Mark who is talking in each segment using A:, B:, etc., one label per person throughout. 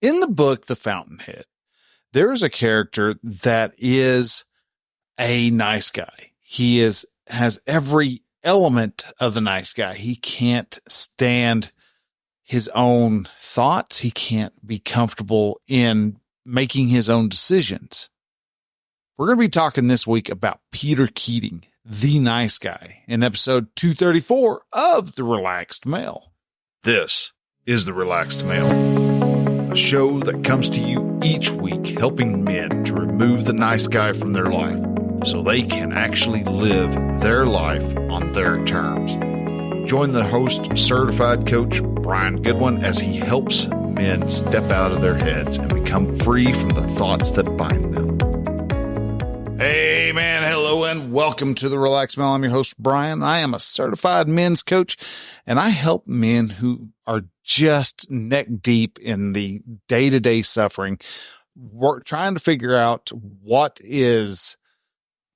A: In the book, The Fountainhead, there is a character that is a nice guy. He has every element of the nice guy. He can't stand his own thoughts. He can't be comfortable in making his own decisions. We're going to be talking this week about Peter Keating, the nice guy, in episode 234 of The Relaxed Male.
B: This is The Relaxed Male, a show that comes to you each week helping men to remove the nice guy from their life so they can actually live their life on their terms. Join the host, certified coach Bryan Goodwin, as he helps men step out of their heads and become free from the thoughts that bind them.
A: Hey man, hello and welcome to The Relaxed Male. I'm your host, Bryan. I am a certified men's coach, and I help men who are just neck deep in the day-to-day suffering, trying to figure out what is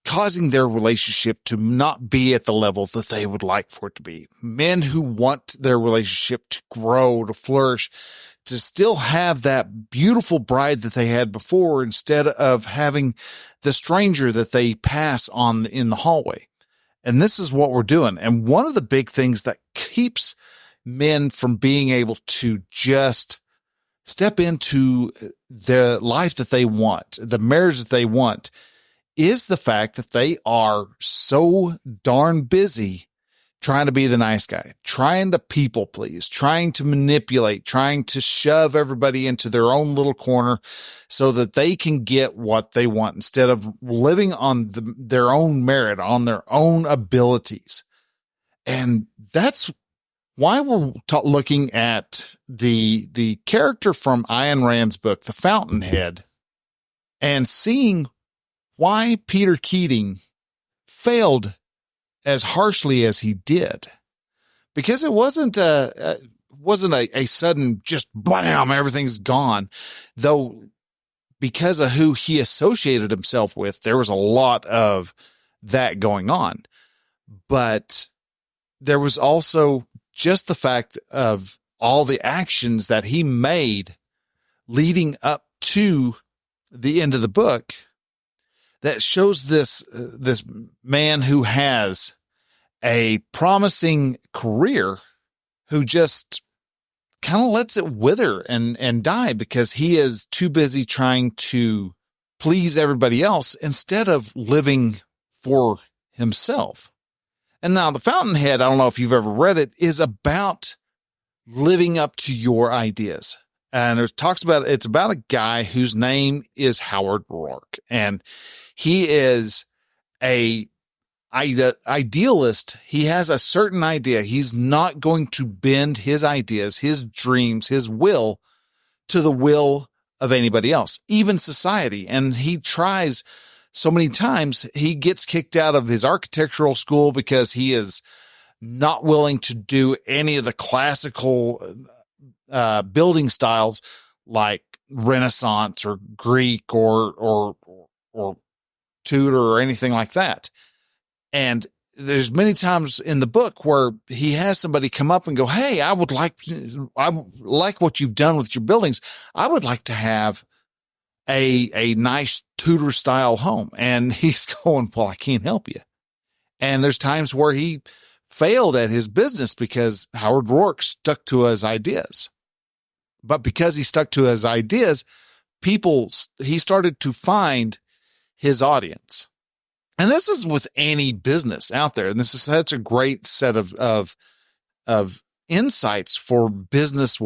A: causing their relationship to not be at the level that they would like for it to be. Men who want their relationship to grow, to flourish, to still have that beautiful bride that they had before instead of having the stranger that they pass on in the hallway. And this is what we're doing. And one of the big things that keeps men from being able to just step into the life that they want, the marriage that they want, is the fact that they are so darn busy trying to be the nice guy, trying to people please, trying to manipulate, trying to shove everybody into their own little corner so that they can get what they want instead of living on their own merit, on their own abilities. And that's why we're looking at the character from Ayn Rand's book, The Fountainhead, and seeing why Peter Keating failed as harshly as he did, because it wasn't a sudden just blam, everything's gone. Though, because of who he associated himself with, there was a lot of that going on. But there was also just the fact of all the actions that he made leading up to the end of the book that shows this man who has a promising career who just kind of lets it wither and die because he is too busy trying to please everybody else instead of living for himself. And now The Fountainhead, I don't know if you've ever read it, is about living up to your ideas. And it's about a guy whose name is Howard Roark, and he is a idealist. He has a certain idea. He's not going to bend his ideas, his dreams, his will to the will of anybody else, even society. And he tries so many times. He gets kicked out of his architectural school because he is not willing to do any of the classical building styles like Renaissance or Greek or Tudor or anything like that. And there's many times in the book where he has somebody come up and go, "Hey, I like what you've done with your buildings. I would like to have a nice Tudor style home." And he's going, "Well, I can't help you." And there's times where he failed at his business because Howard Roark stuck to his ideas. But because he stuck to his ideas, he started to find his audience. And this is with any business out there. And this is such a great set of insights for business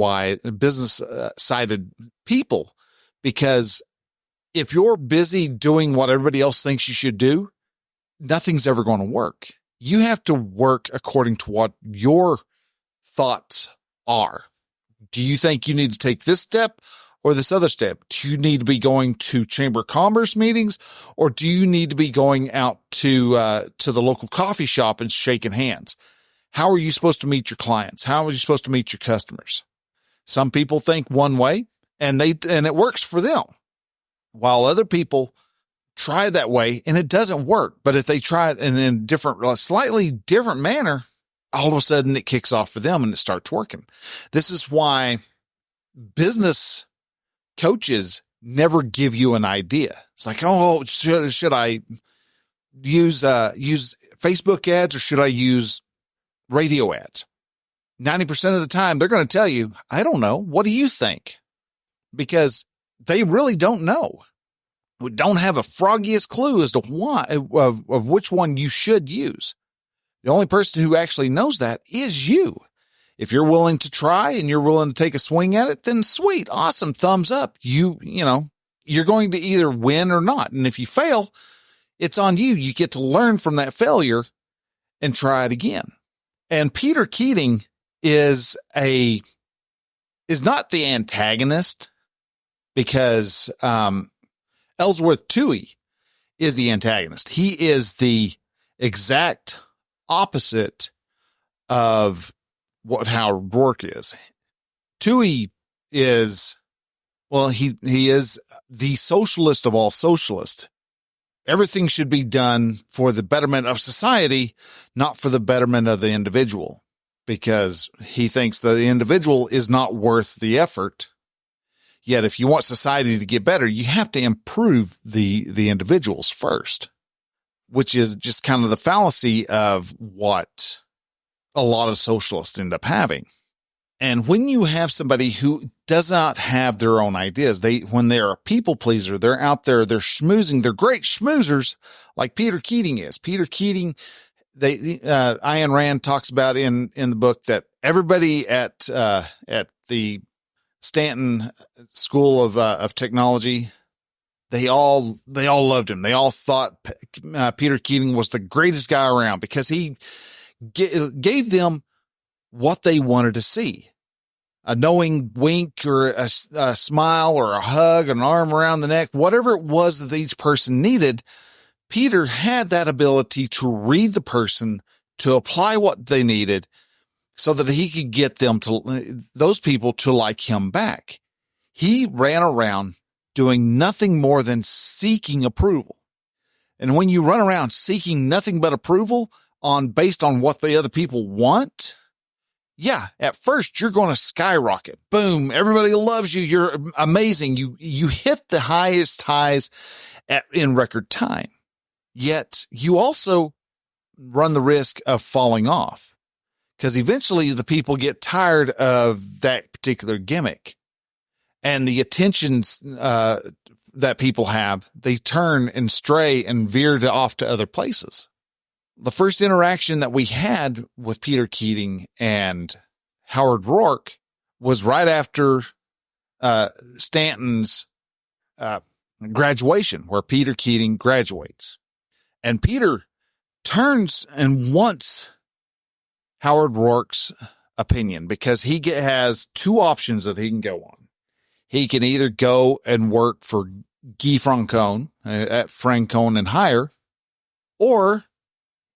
A: sided people, because if you're busy doing what everybody else thinks you should do, nothing's ever going to work. You have to work according to what your thoughts are. Do you think you need to take this step or this other step? Do you need to be going to Chamber of Commerce meetings, or do you need to be going out to the local coffee shop and shaking hands? How are you supposed to meet your clients? How are you supposed to meet your customers? Some people think one way and it works for them, while other people try that way and it doesn't work. But if they try it in a slightly different manner, all of a sudden it kicks off for them and it starts working. This is why business coaches never give you an idea. It's like, oh, should I use Facebook ads or should I use radio ads? 90% of the time, they're going to tell you, I don't know. What do you think? Because they really don't know. We don't have a froggiest clue as to why, of which one you should use. The only person who actually knows that is you. If you're willing to try and you're willing to take a swing at it, then sweet, awesome, thumbs up. You're going to either win or not. And if you fail, it's on you. You get to learn from that failure and try it again. And Peter Keating is not the antagonist, because Ellsworth Toohey is the antagonist. He is the exact opposite of what Howard Roark is. Toohey is, well, he is the socialist of all socialists. Everything should be done for the betterment of society, not for the betterment of the individual, because he thinks the individual is not worth the effort. Yet if you want society to get better, you have to improve the individuals first, which is just kind of the fallacy of what a lot of socialists end up having. And when you have somebody who does not have their own ideas, when they're a people pleaser, they're out there, they're schmoozing, they're great schmoozers like Peter Keating is. Peter Keating, Ayn Rand talks about in the book that everybody at the Stanton School of Technology, they all loved him. They all thought Peter Keating was the greatest guy around because he gave them what they wanted to see. A knowing wink or a smile or a hug, an arm around the neck, whatever it was that each person needed. Peter had that ability to read the person, to apply what they needed so that he could get those people to like him back. He ran around doing nothing more than seeking approval. And when you run around seeking nothing but approval based on what the other people want, yeah, at first you're going to skyrocket. Boom. Everybody loves you. You're amazing. You hit the highest highs in record time. Yet you also run the risk of falling off, because eventually the people get tired of that particular gimmick and the attentions that people have. They turn and stray and veer off to other places. The first interaction that we had with Peter Keating and Howard Roark was right after Stanton's graduation, where Peter Keating graduates. And Peter turns and wants Howard Roark's opinion, because he has two options that he can go on. He can either go and work for Guy Francon at Francon and higher, or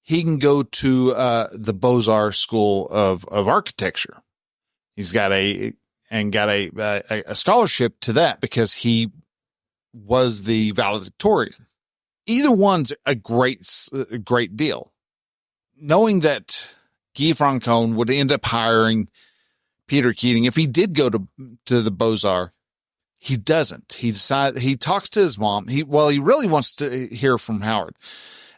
A: he can go to the Beaux-Arts School of Architecture. He's got a scholarship to that because he was the valedictorian. Either one's a great deal. Knowing that Guy Francon would end up hiring Peter Keating if he did go to the Beaux-Arts, he doesn't. He talks to his mom. He really wants to hear from Howard.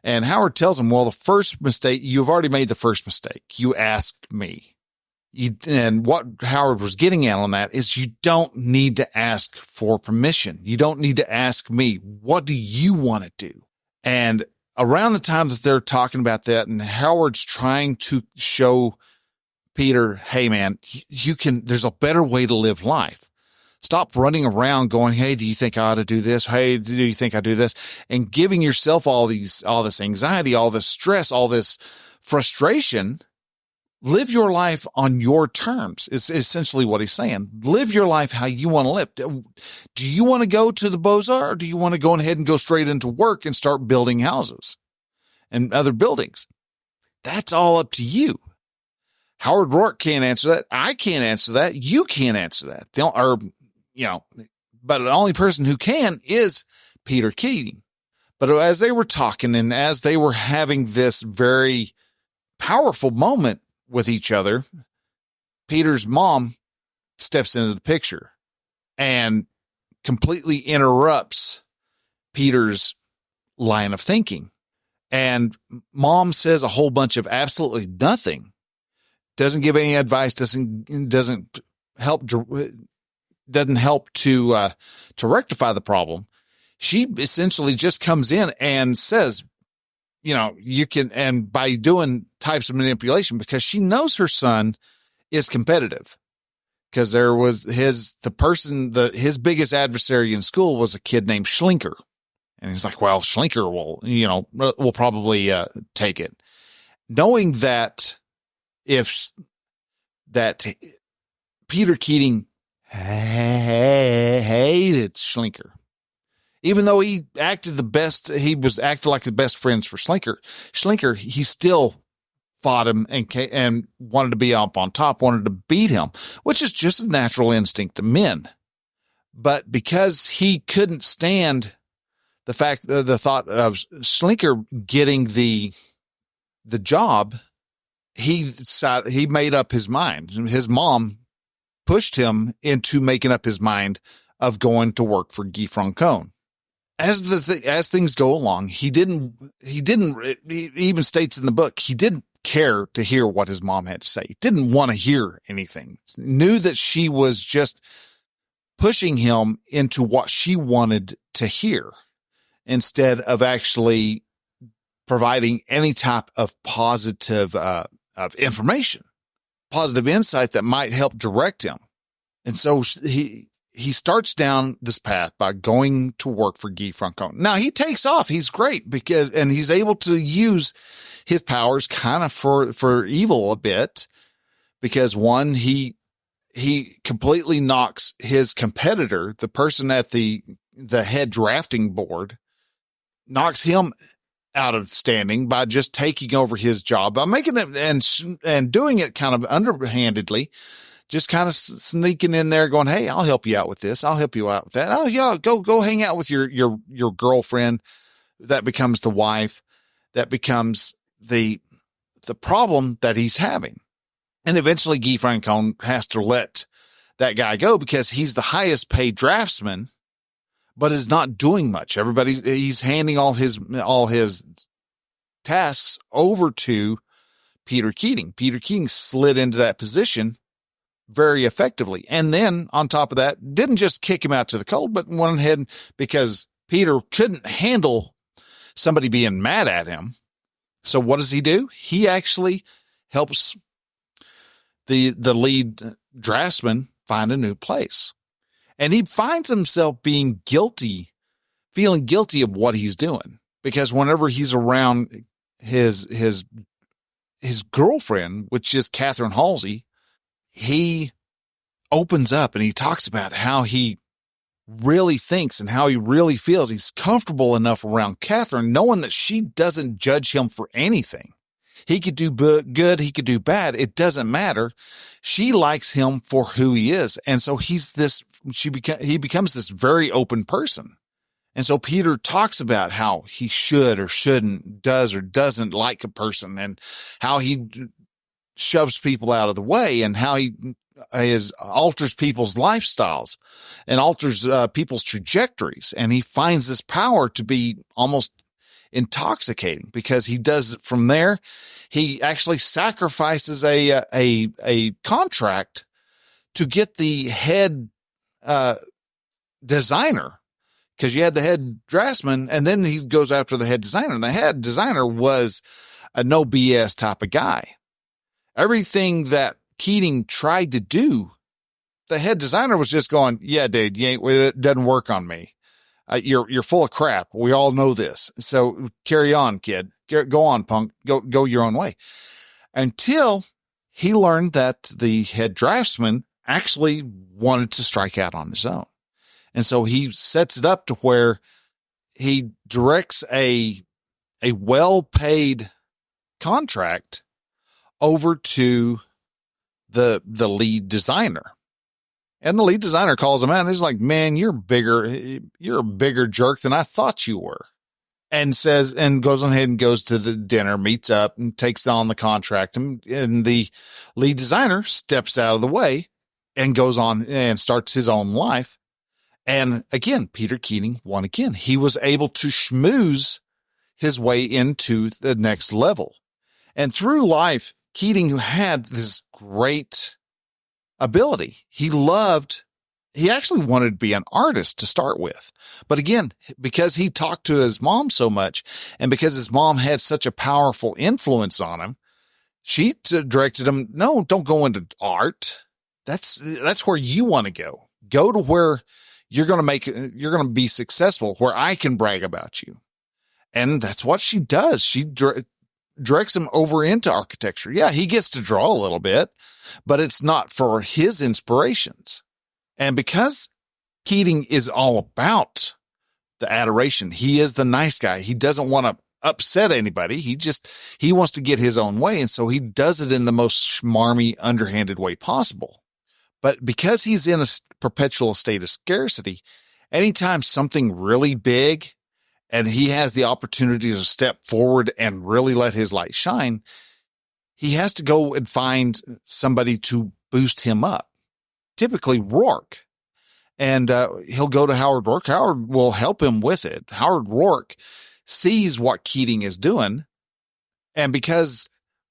A: And Howard tells him, well, the first mistake, you've already made the first mistake. You asked me. And what Howard was getting at on that is you don't need to ask for permission. You don't need to ask me. What do you want to do? And around the time that they're talking about that, and Howard's trying to show Peter, hey man, there's a better way to live life. Stop running around going, hey, do you think I ought to do this? Hey, do you think I do this? And giving yourself all this anxiety, all this stress, all this frustration. Live your life on your terms is essentially what he's saying. Live your life how you want to live. Do you want to go to the Beaux-Arts, or do you want to go ahead and go straight into work and start building houses and other buildings? That's all up to you. Howard Roark can't answer that. I can't answer that. You can't answer that. But the only person who can is Peter Keating. But as they were talking and as they were having this very powerful moment with each other, Peter's mom steps into the picture and completely interrupts Peter's line of thinking. And mom says a whole bunch of absolutely nothing, doesn't give any advice, doesn't help to rectify the problem. She essentially just comes in and says, you can, and by doing types of manipulation, because she knows her son is competitive, because there was his biggest adversary in school was a kid named Schlinker. And he's like, well, Schlinker will probably take it. Knowing that Peter Keating hated Schlinker, even though he acted like the best friends for Schlinker, he still fought him and wanted to be up on top, wanted to beat him, which is just a natural instinct to men. But because he couldn't stand the thought of Schlinker getting the job, he made up his mind. His mom pushed him into making up his mind of going to work for Guy Francon. As things go along, he even states in the book, he didn't care to hear what his mom had to say. He didn't want to hear anything. Knew that she was just pushing him into what she wanted to hear, instead of actually providing any type of positive of information, positive insight that might help direct him. And so he starts down this path by going to work for Guy Francon. Now he takes off. He's great and he's able to use his powers kind of for evil a bit, because one, he completely knocks his competitor, the person at the head drafting board, knocks him out of standing by just taking over his job, by making it and doing it kind of underhandedly, just kind of sneaking in there going, hey, I'll help you out with this. I'll help you out with that. Oh yeah, go hang out with your girlfriend. That becomes the wife. That becomes the problem that he's having. And eventually Guy Francon has to let that guy go because he's the highest paid draftsman, but is not doing much. He's handing all his tasks over to Peter Keating. Peter Keating slid into that position very effectively. And then on top of that, didn't just kick him out to the cold, but went ahead, because Peter couldn't handle somebody being mad at him. So what does he do? He actually helps the lead draftsman find a new place. And he finds himself feeling guilty of what he's doing, because whenever he's around his girlfriend, which is Catherine Halsey, he opens up and he talks about how he really thinks and how he really feels. He's comfortable enough around Catherine, knowing that she doesn't judge him for anything. He could do good, he could do bad. It doesn't matter. She likes him for who he is. And so he becomes this very open person. And so Peter talks about how he should or shouldn't, does or doesn't like a person, and how he shoves people out of the way, and how he alters people's lifestyles and alters people's trajectories. And he finds this power to be almost intoxicating, because he does it from there. He actually sacrifices a contract to get the head designer, because you had the head draftsman, and then he goes after the head designer. And the head designer was a no BS type of guy. Everything that Keating tried to do, the head designer was just going, yeah, dude, it doesn't work on me. You're full of crap. We all know this. So carry on, kid. Go on, punk. Go your own way. Until he learned that the head draftsman actually wanted to strike out on his own. And so he sets it up to where he directs a well-paid contract over to the lead designer. And the lead designer calls him out, and he's like, man, you're a bigger jerk than I thought you were. And goes on ahead and goes to the dinner, meets up and takes on the contract. And the lead designer steps out of the way and goes on and starts his own life. And again, Peter Keating won again. He was able to schmooze his way into the next level. And through life, Keating had this great ability. He actually wanted to be an artist to start with. But again, because he talked to his mom so much and because his mom had such a powerful influence on him, she directed him, no, don't go into art. That's where you want to go. Go to where you're going to be successful, where I can brag about you. And that's what she does. She directs him over into architecture. Yeah, he gets to draw a little bit, but it's not for his inspirations. And because Keating is all about the adoration, he is the nice guy. He doesn't want to upset anybody. He wants to get his own way. And so he does it in the most schmarmy, underhanded way possible. But because he's in a perpetual state of scarcity, anytime something really big and he has the opportunity to step forward and really let his light shine, he has to go and find somebody to boost him up. Typically Roark. And he'll go to Howard Roark. Howard will help him with it. Howard Roark sees what Keating is doing. And because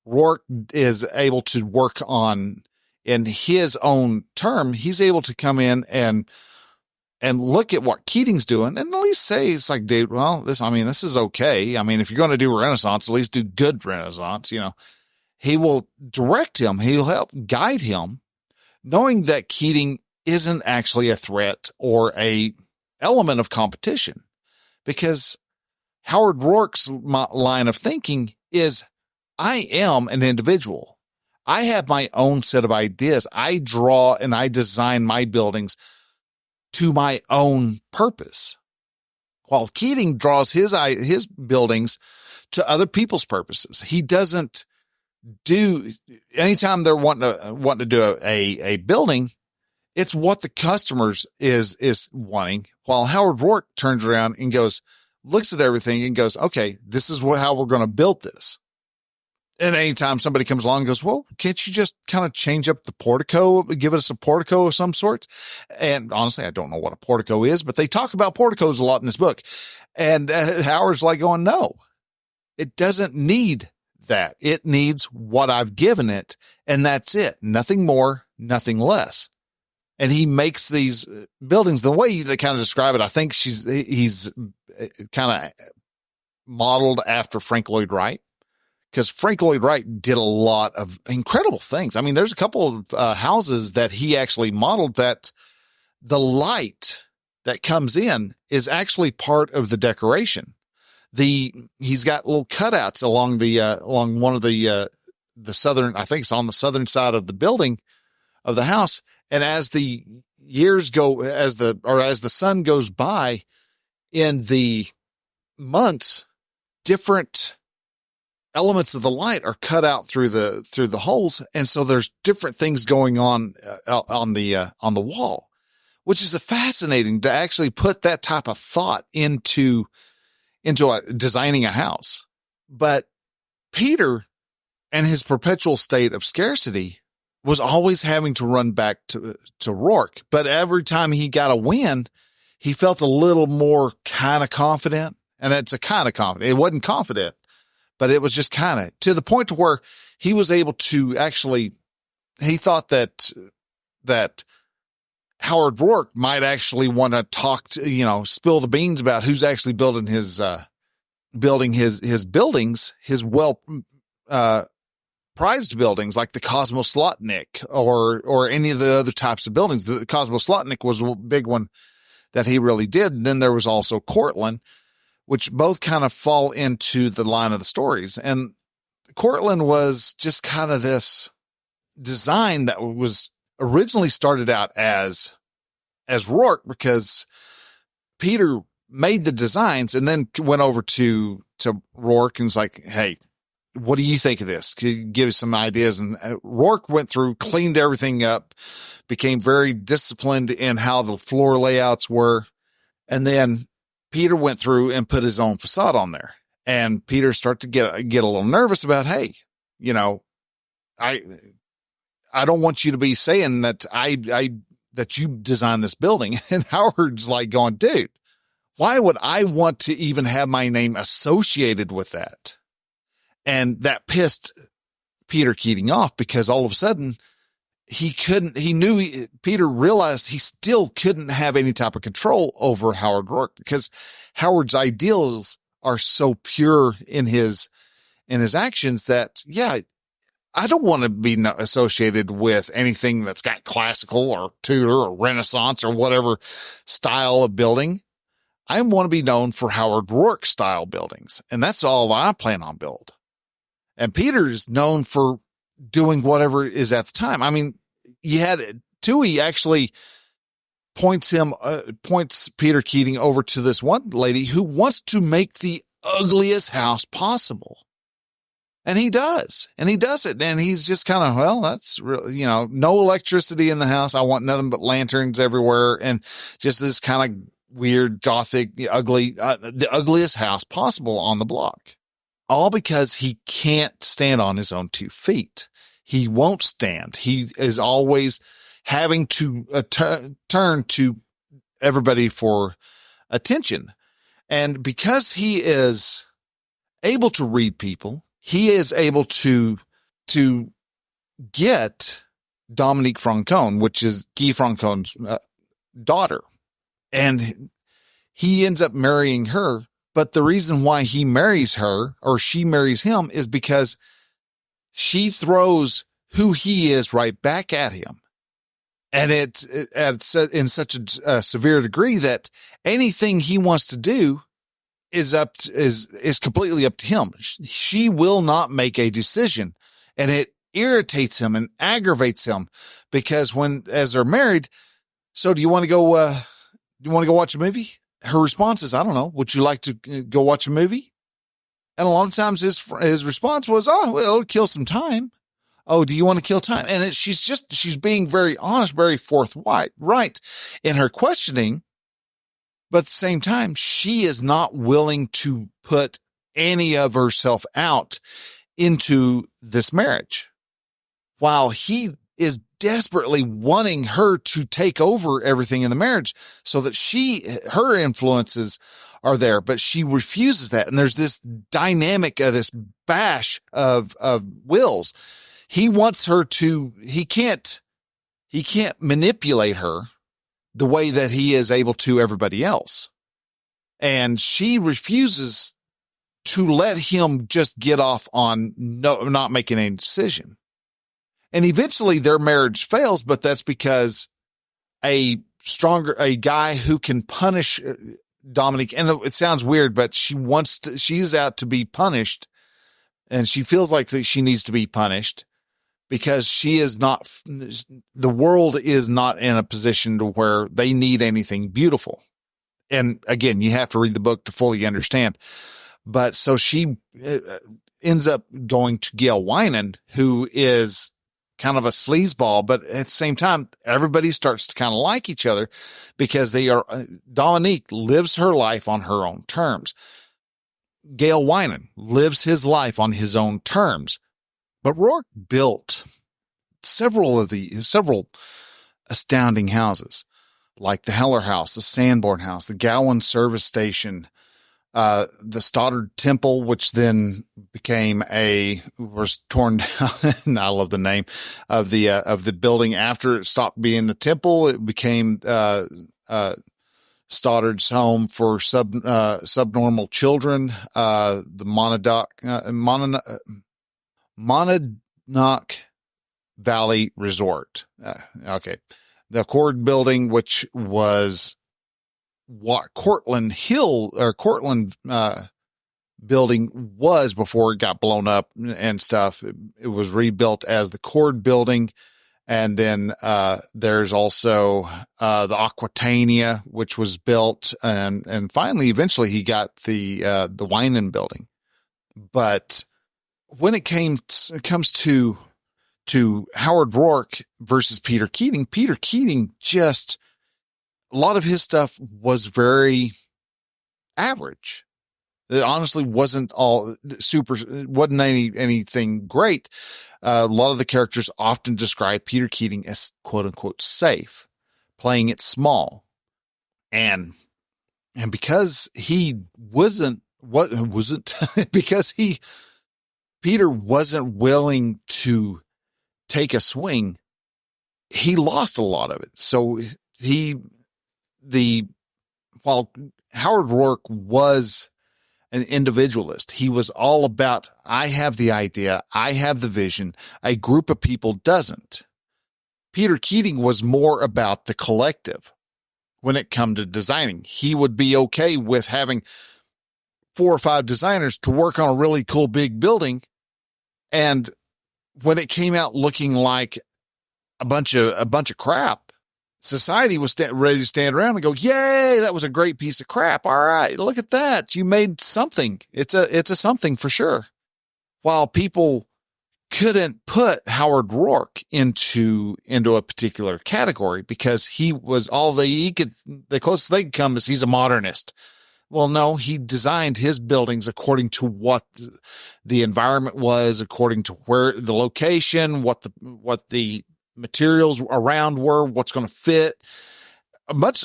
A: Roark is able to work on in his own term, he's able to come in and look at what Keating's doing and at least say, it's like, dude, well, this is okay. I mean, if you're going to do Renaissance, at least do good Renaissance. He will direct him. He'll help guide him, knowing that Keating isn't actually a threat or a element of competition, because Howard Roark's line of thinking is, I am an individual. I have my own set of ideas. I draw and I design my buildings to my own purpose, while Keating draws his buildings to other people's purposes. He doesn't do, anytime they're wanting to do a building, it's what the customers is wanting. While Howard Roark turns around and looks at everything and goes, okay, this is how we're going to build this. And anytime somebody comes along and goes, well, can't you just kind of change up the portico, give us a portico of some sort? And honestly, I don't know what a portico is, but they talk about porticos a lot in this book. And Howard's like going, no, it doesn't need that. It needs what I've given it. And that's it. Nothing more, nothing less. And he makes these buildings the way they kind of describe it. I think he's kind of modeled after Frank Lloyd Wright, because Frank Lloyd Wright did a lot of incredible things. I mean, there's a couple of houses that he actually modeled that the light that comes in is actually part of the decoration. He's got little cutouts along one of the southern, I think it's on the southern side of the building of the house. And as the years go, as the sun goes by in the months, different elements of the light are cut out through the holes. And so there's different things going on the wall, which is fascinating to actually put that type of thought into designing a house. But Peter and his perpetual state of scarcity was always having to run back to Roark. But every time he got a win, he felt a little more kind of confident. And it's a kind of confident. It wasn't confident, but it was just kind of to the point to where he was able to actually, he thought that Howard Roark might actually want to talk to, spill the beans about who's actually building his buildings, his prized buildings like the Cosmoslotnik or any of the other types of buildings. The Cosmoslotnik was a big one that he really did. And then there was also Cortland, which both kind of fall into the line of the stories. And Cortland was just kind of this design that was originally started out as Roark, because Peter made the designs and then went over to Roark and was like, hey, what do you think of this? Could you give us some ideas? And Roark went through, cleaned everything up, became very disciplined in how the floor layouts were. And then Peter went through and put his own facade on there. And Peter started to get a little nervous about, hey, I don't want you to be saying that that you designed this building. And Howard's like going, dude, why would I want to even have my name associated with that? And that pissed Peter Keating off, because all of a sudden Peter realized he still couldn't have any type of control over Howard Roark, because Howard's ideals are so pure in his actions that, yeah, I don't want to be associated with anything that's got classical or Tudor or Renaissance or whatever style of building. I want to be known for Howard Roark style buildings. And that's all I plan on build. And Peter's known for doing whatever is at the time. I mean, you had Tui actually points Peter Keating over to this one lady who wants to make the ugliest house possible. And he does. And he does it. And he's just kind of, well, that's really, no electricity in the house. I want nothing but lanterns everywhere. And just this kind of weird, gothic, ugly, the ugliest house possible on the block. All because he can't stand on his own 2 feet. He won't stand. He is always having to turn to everybody for attention. And because he is able to read people, he is able to get Dominique Francon, which is Guy Francon's daughter. And he ends up marrying her. But the reason why he marries her, or she marries him, is because she throws who he is right back at him. And it's in such a severe degree that anything he wants to do is completely up to him. She will not make a decision, and it irritates him and aggravates him, because as they're married, so do you want to go watch a movie? Her response is, I don't know. Would you like to go watch a movie? And a lot of times his response was, oh, well, it'll kill some time. Oh, do you want to kill time? And she's being very honest, very forthright, right in her questioning. But at the same time, she is not willing to put any of herself out into this marriage, while he is desperately wanting her to take over everything in the marriage so that her influences are there, but she refuses that. And there's this dynamic of this bash of wills. He wants her to, he can't manipulate her the way that he is able to everybody else. And she refuses to let him just get off on not making any decision. And eventually their marriage fails, but that's because a guy who can punish Dominique, and it sounds weird, but she's out to be punished, and she feels like she needs to be punished because the world is not in a position to where they need anything beautiful. And again, you have to read the book to fully understand. But so she ends up going to Gail Winan, who is kind of a sleazeball, but at the same time, everybody starts to kind of like each other because Dominique lives her life on her own terms. Gail Winan lives his life on his own terms. But Roark built several astounding houses, like the Heller House, the Sanborn House, the Gowan Service Station, the Stoddard Temple, which then was torn down. And I love the name of the building after it stopped being the temple. It became Stoddard's home for subnormal children. The Monadnock Valley Resort. Okay. The Accord building, which was what Cortland building was before it got blown up and stuff. It was rebuilt as the Cord building. And then, there's also, the Aquitania, which was built, and finally, eventually he got the Winan building. But when it comes to Howard Roark versus Peter Keating just, a lot of his stuff was very average. It honestly wasn't all super, wasn't anything great. A lot of the characters often describe Peter Keating as quote unquote safe, playing it small. And because he Peter wasn't willing to take a swing, he lost a lot of it. So while Howard Roark was an individualist, he was all about, I have the idea, I have the vision, a group of people doesn't. Peter Keating was more about the collective when it come to designing. He would be okay with having 4 or 5 designers to work on a really cool big building. And when it came out looking like a bunch of crap, society was ready to stand around and go, yay, that was a great piece of crap. All right, look at that. You made something. It's a something for sure. While people couldn't put Howard Roark into a particular category because he was the closest they could come is he's a modernist. Well, no, he designed his buildings according to what the environment was, according to where the location, what the materials around were, what's going to fit. Much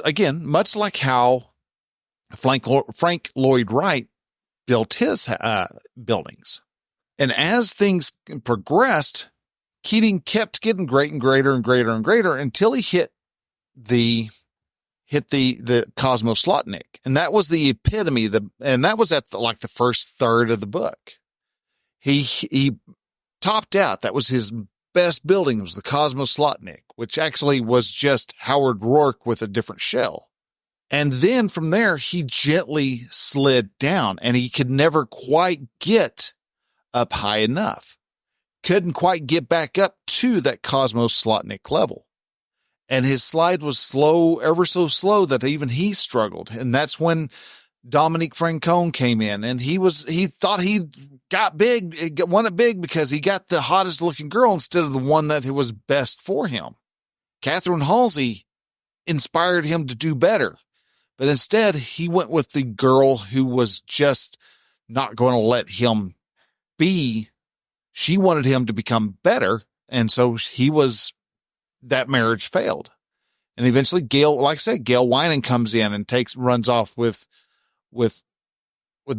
A: like how Frank Lloyd Wright built his buildings. And as things progressed, Keating kept getting great and greater and greater and greater until he hit the Cosmoslotnik. And that was the epitome, and that was at the first third of the book. He topped out. That was his best building, was the Cosmoslotnik, which actually was just Howard Roark with a different shell. And then from there, he gently slid down, and he could never quite get up high enough. Couldn't quite get back up to that Cosmoslotnik level. And his slide was slow, ever so slow, that even he struggled. And that's when Dominique Francon came in, and he thought he got big, won it big because he got the hottest looking girl instead of the one that was best for him. Catherine Halsey inspired him to do better, but instead he went with the girl who was just not going to let him be. She wanted him to become better. And so that marriage failed. And eventually Gail Winan comes in and runs off with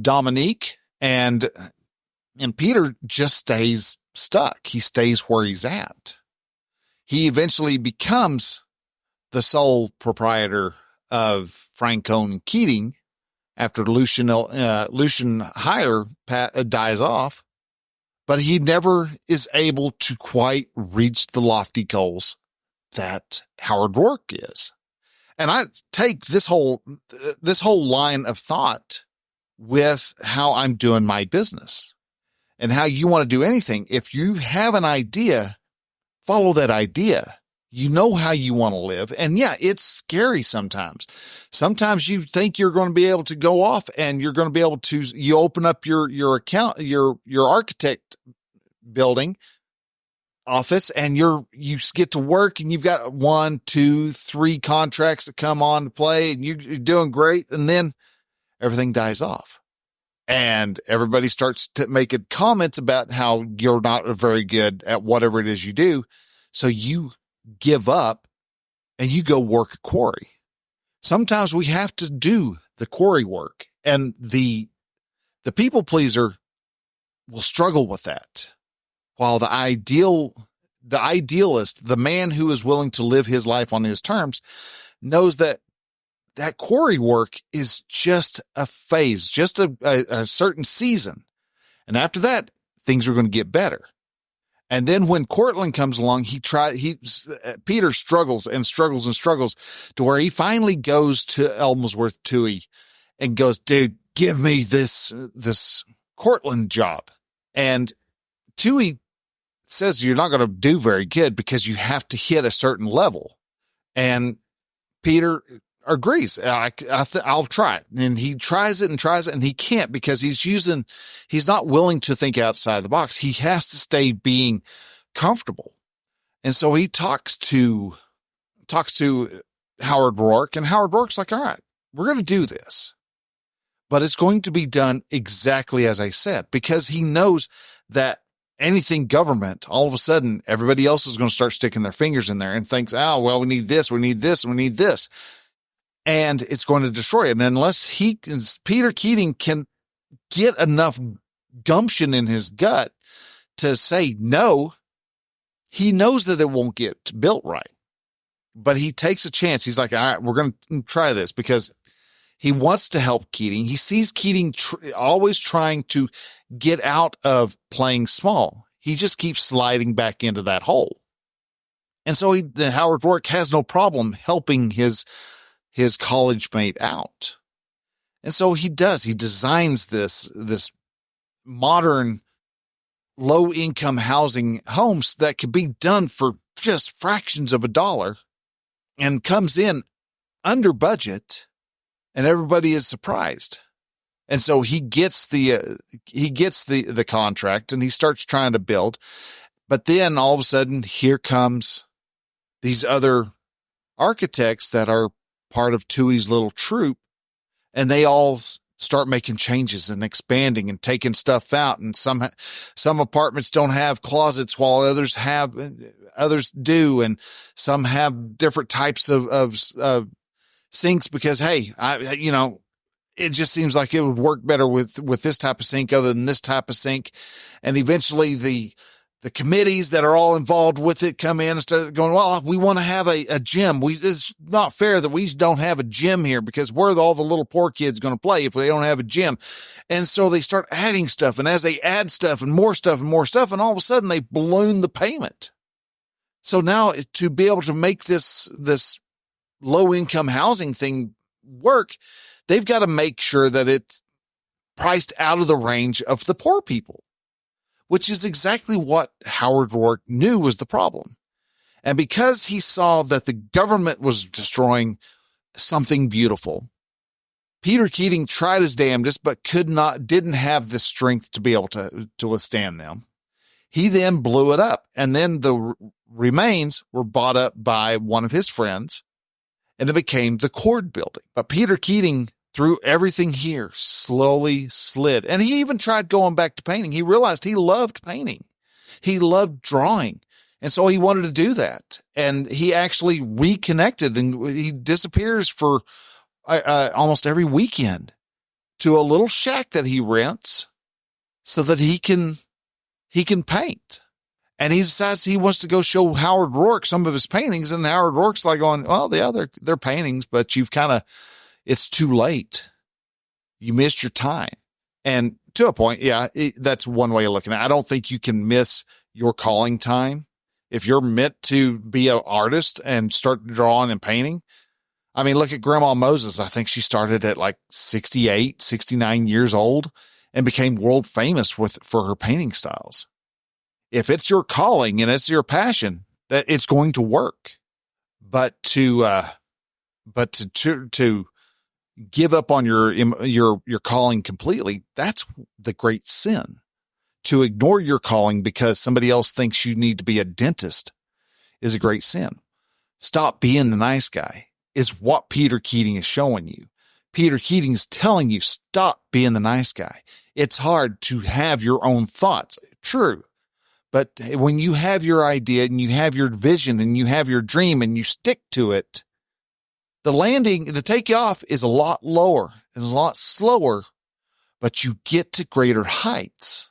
A: Dominique, and Peter just stays stuck. He stays where he's at. He eventually becomes the sole proprietor of Francon and Keating after Lucian Hire dies off, but he never is able to quite reach the lofty goals that Howard Roark is. And I take this whole line of thought with how I'm doing my business and how you want to do anything. If you have an idea, follow that idea. You know how you want to live. And yeah, it's scary sometimes. Sometimes you think you're going to be able to go off and you're going to be able to, you open up your account, your architect building office, and you get to work and you've got 1, 2, 3 contracts that come on to play and you're doing great. And then everything dies off and everybody starts to make comments about how you're not very good at whatever it is you do. So you give up and you go work a quarry. Sometimes we have to do the quarry work, and the people pleaser will struggle with that. While the idealist, the man who is willing to live his life on his terms, knows that quarry work is just a phase, just a certain season. And after that, things are going to get better. And then when Cortland comes along, Peter struggles and struggles and struggles to where he finally goes to Elmsworth Toohey and goes, dude, give me this Cortland job. And Toohey says you're not going to do very good because you have to hit a certain level. And Peter agrees. I'll try it. And he tries it and he can't because he's not willing to think outside the box. He has to stay being comfortable. And so he talks to Howard Roark, and Howard Roark's like, all right, we're going to do this, but it's going to be done exactly as I said, because he knows that anything government, all of a sudden everybody else is going to start sticking their fingers in there and thinks, oh, well, we need this, we need this, we need this. And it's going to destroy it. And unless Peter Keating can get enough gumption in his gut to say no, he knows that it won't get built right. But he takes a chance. He's like, all right, we're going to try this because he wants to help Keating. He sees Keating always trying to get out of playing small. He just keeps sliding back into that hole. And so Howard Roark has no problem helping his college mate out. And so he does. He designs this modern low-income housing homes that could be done for just fractions of a dollar and comes in under budget, and everybody is surprised. And so he gets the contract and he starts trying to build. But then all of a sudden, here comes these other architects that are part of Tui's little troupe, and they all start making changes and expanding and taking stuff out. And some apartments don't have closets while others do. And some have different types of sinks because, hey, it just seems like it would work better with this type of sink other than this type of sink. And eventually the committees that are all involved with it come in and start going, well, we want to have a gym. It's not fair that we don't have a gym here because where are all the little poor kids going to play if they don't have a gym? And so they start adding stuff. And as they add stuff and more stuff and more stuff, and all of a sudden they balloon the payment. So now to be able to make this low income housing thing work, they've got to make sure that it's priced out of the range of the poor people, which is exactly what Howard Roark knew was the problem. And because he saw that the government was destroying something beautiful, Peter Keating tried his damnedest, but didn't have the strength to be able to withstand them. He then blew it up, and then the remains were bought up by one of his friends, and it became the Cord building. But Peter Keating, through everything here, slowly slid. And he even tried going back to painting. He realized he loved painting. He loved drawing. And so he wanted to do that. And he actually reconnected, and he disappears for almost every weekend to a little shack that he rents so that he can paint. And he decides he wants to go show Howard Roark some of his paintings. And Howard Roark's like going, well, yeah, they're paintings, but it's too late. You missed your time. And to a point, yeah, that's one way of looking at it. I don't think you can miss your calling time. If you're meant to be an artist and start drawing and painting, I mean, look at Grandma Moses. I think she started at like 68, 69 years old and became world famous for her painting styles. If it's your calling and it's your passion, that it's going to work. But to give up on your calling completely, that's the great sin. To ignore your calling because somebody else thinks you need to be a dentist is a great sin. Stop being the nice guy is what Peter Keating is showing you. Peter Keating is telling you, stop being the nice guy. It's hard to have your own thoughts. True. But when you have your idea and you have your vision and you have your dream and you stick to it, the takeoff is a lot lower and a lot slower, but you get to greater heights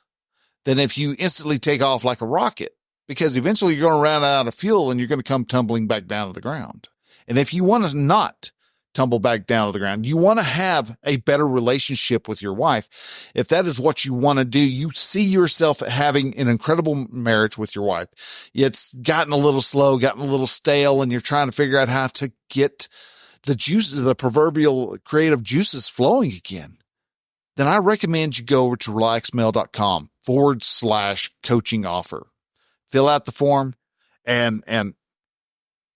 A: than if you instantly take off like a rocket, because eventually you're going to run out of fuel and you're going to come tumbling back down to the ground. And if you want to not tumble back down to the ground, you want to have a better relationship with your wife. If that is what you want to do, you see yourself having an incredible marriage with your wife. It's gotten a little slow, gotten a little stale, and you're trying to figure out how to get the proverbial creative juices flowing again. Then I recommend you go over to relaxmail.com/coaching offer. Fill out the form. And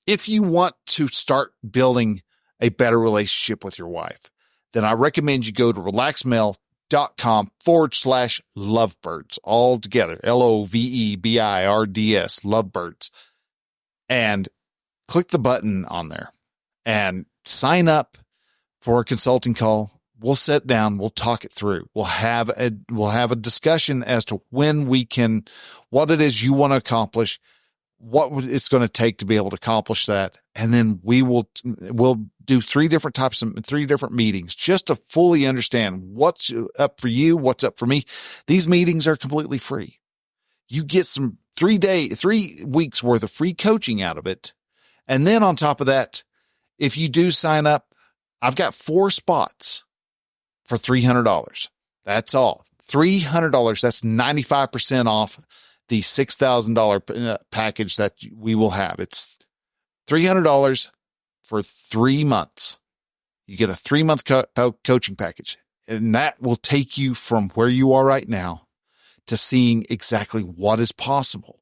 A: if you want to start building a better relationship with your wife, then I recommend you go to relaxmail.com/lovebirds, all together, LOVEBIRDS, lovebirds, and click the button on there and sign up for a consulting call. we'll sit down, we'll talk it through. We'll have a discussion as to what it is you want to accomplish, what it's going to take to be able to accomplish that. And then we'll do three different meetings just to fully understand what's up for you, what's up for me. These meetings are completely free. You get some 3 weeks worth of free coaching out of it. And then on top of that, if you do sign up, I've got 4 spots for $300. That's all. $300. That's 95% off the $6,000 package that we will have. It's $300 for 3 months. You get a 3-month coaching package, and that will take you from where you are right now to seeing exactly what is possible.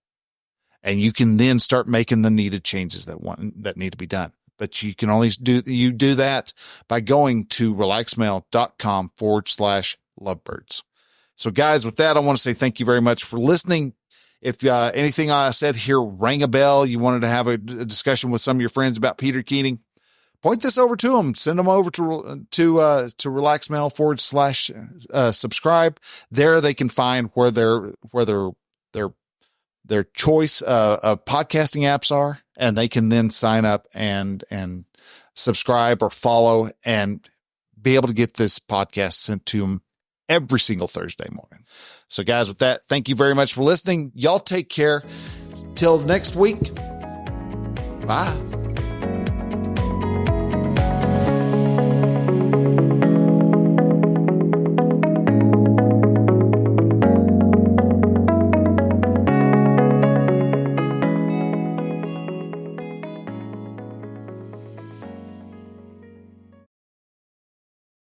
A: And you can then start making the needed changes that need to be done. But you can only do that by going to relaxedmale.com/lovebirds. So guys, with that, I want to say thank you very much for listening. If anything I said here rang a bell, you wanted to have a discussion with some of your friends about Peter Keating, point this over to them. Send them over to relaxedmale.com/subscribe. There they can find where their choice of podcasting apps are, and they can then sign up and subscribe or follow and be able to get this podcast sent to them every single Thursday morning. So guys, with that, thank you very much for listening. Y'all take care. Till next week. Bye.